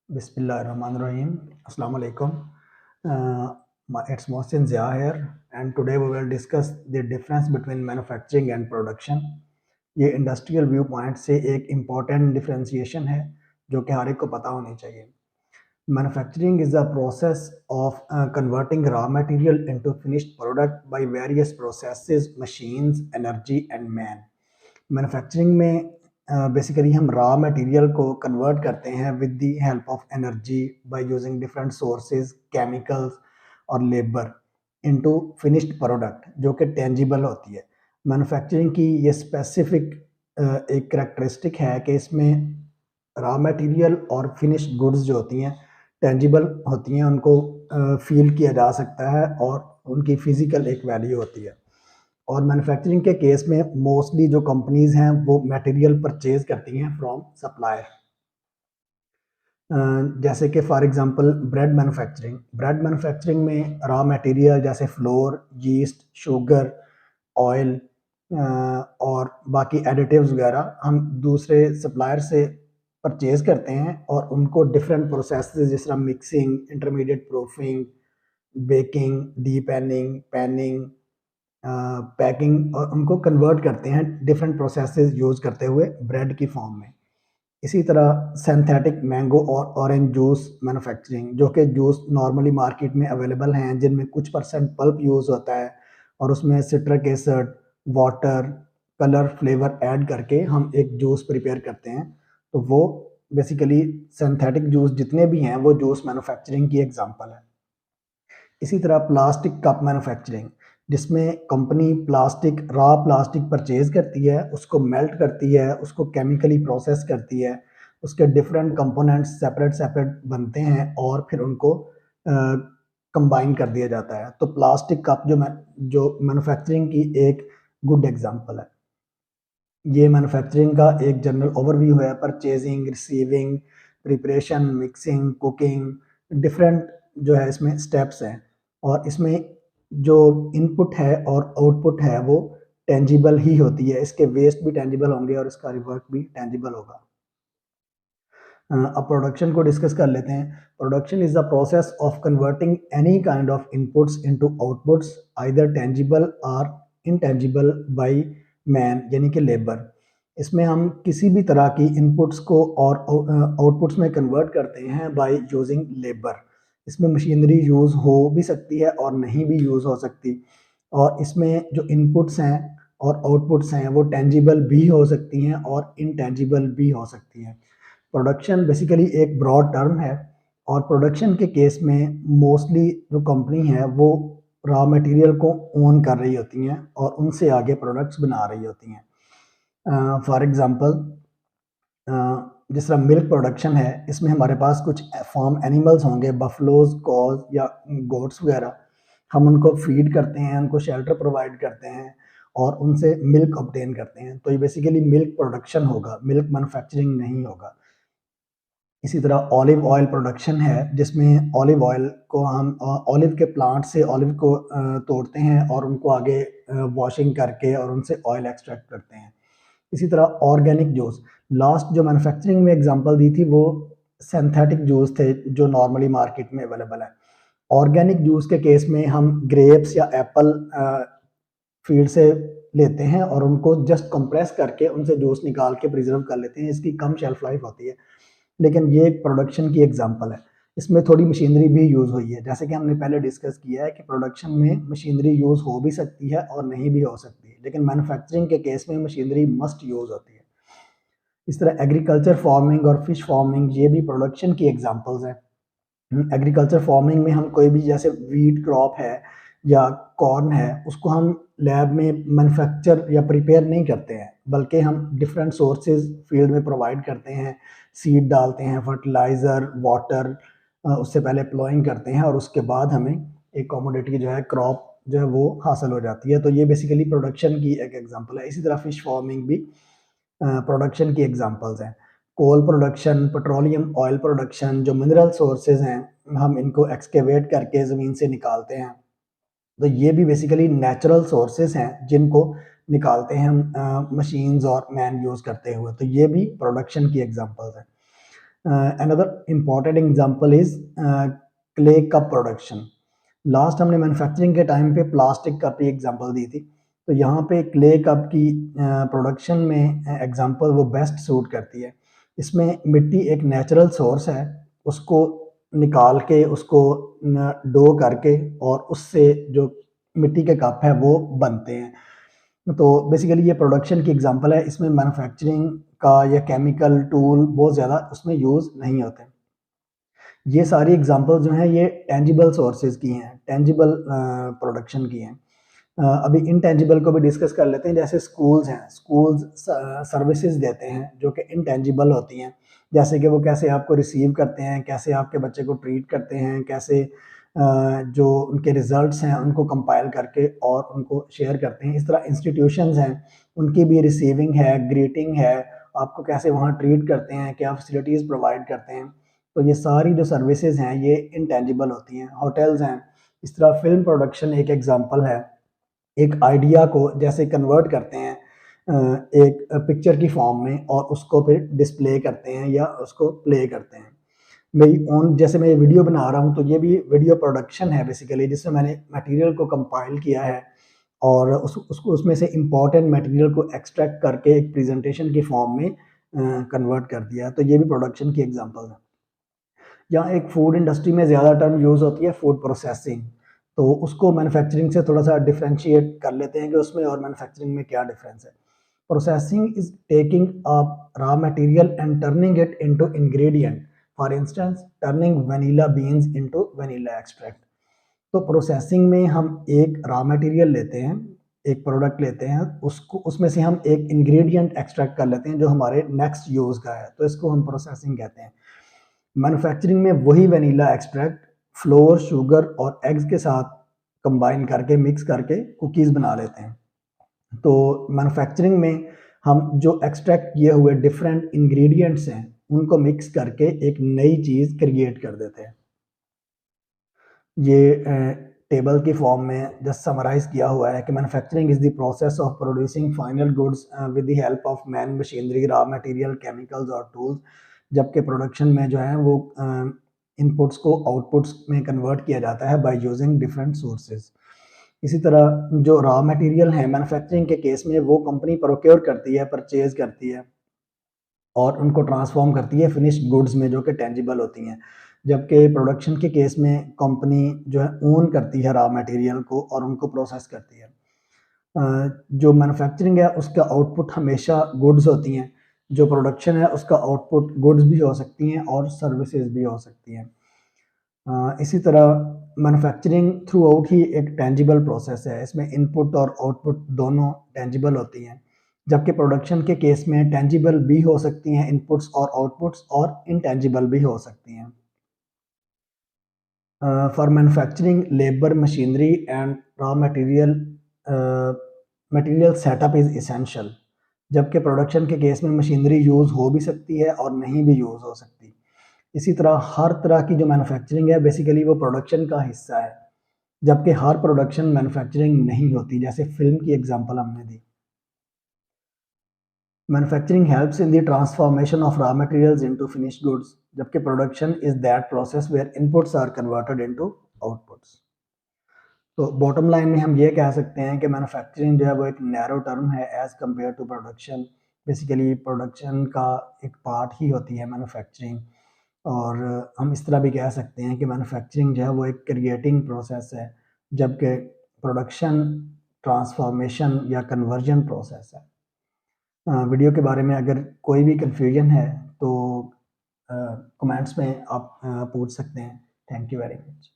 Bismillahirrahmanirrahim. Assalamu alaikum. It's Mohsin Zia here, and today we will discuss the difference between manufacturing and production. ये industrial view point से एक important differentiation है जो कि हर एक को पता होनी चाहिए. Manufacturing is the process of converting raw material into finished product by various processes, machines, energy, and man. Manufacturing में बेसिकली हम रॉ मटेरियल को कन्वर्ट करते हैं with the help of energy by using different sources, chemicals और labour into finished product जो कि tangible होती है. मैन्युफैक्चरिंग की ये स्पेसिफिक एक करेक्टरिस्टिक है कि इसमें रॉ मटेरियल और फिनिश्ड गुड्स जो होती हैं टेंजिबल होती हैं, उनको फील किया जा सकता है और उनकी फिजिकल एक वैल्यू होती है. और मैन्युफैक्चरिंग के केस में मोस्टली जो कंपनीज़ हैं वो मटेरियल परचेज करती हैं फ्रॉम सप्लायर. जैसे कि फॉर एग्जांपल ब्रेड मैन्युफैक्चरिंग में रॉ मटेरियल जैसे फ्लोर, यीस्ट, शुगर, ऑयल और बाकी एडिटिव्स वगैरह हम दूसरे सप्लायर से परचेज करते हैं और उनको डिफरेंट प्रोसेसेस जिस तरह mixing, intermediate proofing, baking, depanning, panning, packing और उनको कन्वर्ट करते हैं डिफरेंट प्रोसेसेस यूज़ करते हुए ब्रेड की फॉर्म में. इसी तरह सिंथेटिक मैंगो और ऑरेंज जूस मैन्युफैक्चरिंग, जो कि जूस नॉर्मली मार्केट में अवेलेबल हैं जिनमें कुछ परसेंट पल्प यूज़ होता है और उसमें citric acid, water, colour, flavour add करके हम एक जूस प्रिपेयर करते हैं. तो वो बेसिकली सिंथेटिक जूस जितने भी हैं वो जूस मैन्युफैक्चरिंग की एग्जांपल है. इसी तरह प्लास्टिक कप मैन्युफैक्चरिंग, जिसमें कंपनी रॉ प्लास्टिक परचेज करती है, उसको मेल्ट करती है, उसको केमिकली प्रोसेस करती है, उसके डिफरेंट कंपोनेंट्स सेपरेट बनते हैं और फिर उनको कंबाइन कर दिया जाता है. तो प्लास्टिक कप जो मैन्युफैक्चरिंग की एक गुड एग्जांपल है. ये मैन्युफैक्चरिंग का एक जनरल ओवरव्यू है. Purchasing, receiving, preparation, mixing, cooking, different जो है इसमें स्टेप्स हैं और इसमें जो इनपुट है और आउटपुट है वो टेंजिबल ही होती है. इसके वेस्ट भी टेंजिबल होंगे और इसका रिवर्क भी टेंजिबल होगा. अब प्रोडक्शन को डिस्कस कर लेते हैं. Production is the process of converting any kind of inputs into outputs either tangible और इनटेंजिबल बाय मैन यानी कि लेबर. इसमें हम किसी भी तरह की इनपुट्स को और आउटपुट्स में कन्वर्ट करते हैं बाय यूजिंग लेबर. इसमें मशीनरी यूज़ हो भी सकती है और नहीं भी यूज़ हो सकती. और इसमें जो इनपुट्स हैं और आउटपुट्स हैं वो टेंजिबल भी हो सकती हैं और इनटेंजिबल भी हो सकती हैं. प्रोडक्शन बेसिकली एक ब्रॉड टर्म है और प्रोडक्शन के केस में मोस्टली जो कंपनी है वो रॉ मटेरियल को ओन कर रही होती हैं और उनसे आगे प्रोडक्ट्स बना रही होती हैं. फॉर एग्जांपल जिस तरह मिल्क प्रोडक्शन है, इसमें हमारे पास कुछ फार्म एनिमल्स होंगे, बफलोज, कॉज या गोट्स वगैरह. हम उनको फीड करते हैं, उनको शेल्टर प्रोवाइड करते हैं और उनसे मिल्क ऑब्टेन करते हैं. तो ये बेसिकली मिल्क प्रोडक्शन होगा, मिल्क मैन्युफैक्चरिंग नहीं होगा. इसी तरह ऑलिव ऑयल प्रोडक्शन है जिसमें ऑलिव ऑयल को हम ऑलिव के प्लांट से ऑलिव को तोड़ते हैं और उनको आगे वॉशिंग करके और उनसे ऑयल एक्सट्रैक्ट करते हैं. इसी तरह ऑर्गेनिक जूस, लास्ट जो मैन्युफैक्चरिंग में एग्जांपल दी थी वो सिंथेटिक जूस थे जो नॉर्मली मार्केट में अवेलेबल है. ऑर्गेनिक जूस के केस में हम ग्रेप्स या एप्पल फील्ड से लेते हैं और उनको जस्ट कंप्रेस करके उनसे जूस निकाल के प्रिजर्व कर लेते हैं. इसकी कम शेल्फ लाइफ होती है लेकिन ये एक प्रोडक्शन की एग्जांपल है. इसमें थोड़ी मशीनरी भी यूज़ हुई है. जैसे कि हमने पहले डिस्कस किया है कि प्रोडक्शन में मशीनरी यूज़ हो भी सकती है और नहीं भी हो सकती है, लेकिन मैन्युफैक्चरिंग के केस में मशीनरी मस्ट यूज़ होती है. इस तरह एग्रीकल्चर फार्मिंग और फिश फार्मिंग ये भी प्रोडक्शन की एग्जांपल्स हैं. एग्रीकल्चर फार्मिंग में हम कोई भी जैसे वीट क्रॉप है या कॉर्न है उसको हम लैब में मैन्युफैक्चर या प्रिपेयर नहीं करते हैं, बल्कि हम डिफरेंट सोर्सेज फील्ड में प्रोवाइड करते हैं. सीड डालते हैं, फर्टिलाइज़र, वाटर, उससे पहले प्लॉइंग करते हैं और उसके बाद हमें एक कमोडिटी जो है क्रॉप जो है वो हासिल हो जाती है. तो ये बेसिकली प्रोडक्शन की एक एग्जांपल है. इसी तरह फिश फार्मिंग भी प्रोडक्शन की एग्जांपल्स हैं. Coal production, petroleum oil production, जो मिनरल सोर्सेज हैं हम इनको एक्सकेवेट करके ज़मीन से निकालते हैं. तो ये भी बेसिकली नेचुरल सोर्सेज हैं जिनको निकालते हैं हम मशीन्स और मैन यूज़ करते हुए. तो ये भी प्रोडक्शन की एग्जांपल्स हैं. Another important example is clay cup production. Last हमने मैन्युफैक्चरिंग के टाइम पे प्लास्टिक कप की एग्जांपल दी थी, तो यहाँ पे क्ले कप की प्रोडक्शन में एग्जांपल वो बेस्ट सूट करती है। इसमें मिट्टी एक नेचुरल सोर्स है, उसको निकाल के उसको डो करके और उससे जो मिट्टी के कप है वो बनते हैं। तो बेसिकली ये प्रोडक्शन की एग्जांपल है, इसमें मैन्युफैक्चरिंग का या केमिकल टूल बहुत ज़्यादा उसमें यूज़ नहीं होते। ये सारी एग्जांपल जो हैं ये टेंजिबल सोर्सेज की हैं, टेंजिबल प्रोडक्शन की हैं। अभी इनटेंजिबल को भी डिस्कस कर लेते हैं। जैसे स्कूल्स हैं, स्कूल्स सर्विसेज देते हैं जो कि इनटेंजिबल होती हैं, जैसे कि वो कैसे आपको रिसीव करते हैं, कैसे आपके बच्चे को ट्रीट करते हैं, कैसे जो उनके रिजल्ट्स हैं उनको कंपाइल करके और उनको शेयर करते हैं। इस तरह इंस्टीट्यूशंस हैं, उनकी भी रिसीविंग है, ग्रीटिंग है, आपको कैसे वहाँ ट्रीट करते हैं, क्या फैसिलिटीज़ प्रोवाइड करते हैं। तो ये सारी जो सर्विसेज हैं ये इनटेंजिबल होती हैं। होटल्स हैं, इस तरह फिल्म प्रोडक्शन एक एग्जांपल है। एक आइडिया को जैसे कन्वर्ट करते हैं एक पिक्चर की फॉर्म में और उसको फिर डिस्प्ले करते हैं या उसको प्ले करते हैं। मेरी ओन जैसे मैं ये वीडियो बना रहा हूँ तो ये भी वीडियो प्रोडक्शन है बेसिकली, जिसमें मैंने मटेरियल को कंपाइल किया है और उसको उसमें से इम्पोर्टेंट मटेरियल को एक्सट्रैक्ट करके एक प्रेजेंटेशन की फॉर्म में कन्वर्ट कर दिया। तो ये भी प्रोडक्शन की एग्जांपल है। यहाँ एक फूड इंडस्ट्री में ज़्यादा टर्म यूज़ होती है फूड प्रोसेसिंग, तो उसको मैन्युफैक्चरिंग से थोड़ा-सा डिफरेंशिएट कर लेते हैं कि उसमें और मैन्युफैक्चरिंग में क्या डिफरेंस है। Processing is taking a raw material and turning it into ingredient, for instance turning vanilla beans into vanilla extract. तो प्रोसेसिंग में हम एक रॉ मटेरियल लेते हैं, एक प्रोडक्ट लेते हैं, उसको उसमें से हम एक इंग्रेडिएंट एक्सट्रैक्ट कर लेते हैं जो हमारे नेक्स्ट यूज़ का है, तो इसको हम प्रोसेसिंग कहते हैं। मैन्युफैक्चरिंग में वही वैनिला एक्सट्रैक्ट फ्लोर, शुगर और एग्स के साथ कंबाइन करके मिक्स करके कुकीज़ बना लेते हैं। तो मैन्युफैक्चरिंग में हम जो एक्सट्रैक्ट किए हुए डिफरेंट इंग्रेडिएंट्स हैं, उनको मिक्स करके एक नई चीज़ क्रिएट कर देते हैं। ये टेबल की फॉर्म में जस्ट समराइज़ किया हुआ है कि manufacturing is the process of producing final goods with the help of man, machinery, raw material, chemicals और टूल्स। जबकि प्रोडक्शन में जो है वो इनपुट्स को आउटपुट्स में कन्वर्ट किया जाता है बाय यूजिंग डिफरेंट सोर्सेज। इसी तरह जो रॉ मटेरियल है मैन्युफैक्चरिंग के केस में वो कंपनी प्रोक्योर करती है, परचेज करती है और उनको ट्रांसफ़ॉर्म करती है फिनिश्ड गुड्स में जो कि टेंजिबल होती हैं। जबकि प्रोडक्शन के केस में कंपनी जो है ओन करती है रॉ मटेरियल को और उनको प्रोसेस करती है। जो मैन्युफैक्चरिंग है उसका आउटपुट हमेशा गुड्स होती हैं, जो प्रोडक्शन है उसका आउटपुट गुड्स भी हो सकती हैं और सर्विसेज भी हो सकती हैं। इसी तरह मैन्युफैक्चरिंग थ्रू आउट ही एक टेंजिबल प्रोसेस है, इसमें इनपुट और आउटपुट दोनों टेंजिबल होती हैं। जबकि प्रोडक्शन के केस में टेंजिबल भी हो सकती हैं इनपुट्स और आउटपुट्स और इनटेंजिबल भी हो सकती हैं। For manufacturing labour, machinery and raw material setup is essential. जबकि प्रोडक्शन के केस में मशीनरी यूज़ हो भी सकती है और नहीं भी यूज़ हो सकती। इसी तरह हर तरह की जो मैन्युफैक्चरिंग है बेसिकली वो प्रोडक्शन का हिस्सा है, जबकि हर प्रोडक्शन मैन्युफैक्चरिंग नहीं होती, जैसे फ़िल्म की एग्ज़ाम्पल हमने दी। Manufacturing helps in the transformation of raw materials into finished goods, जबकि production is that process where inputs are converted into outputs. तो बॉटम लाइन में हम ये कह सकते हैं कि मैन्युफैक्चरिंग जो है वो एक नैरो टर्म है as compare to production. Basically production का एक पार्ट ही होती है मैन्युफैक्चरिंग। और हम इस तरह भी कह सकते हैं कि मैन्युफैक्चरिंग जो है वो एक क्रिएटिंग प्रोसेस है, जबकि प्रोडक्शन ट्रांसफॉर्मेशन या कन्वर्जन प्रोसेस है। वीडियो के बारे में अगर कोई भी कन्फ्यूजन है तो कमेंट्स में आप पूछ सकते हैं। Thank you very much.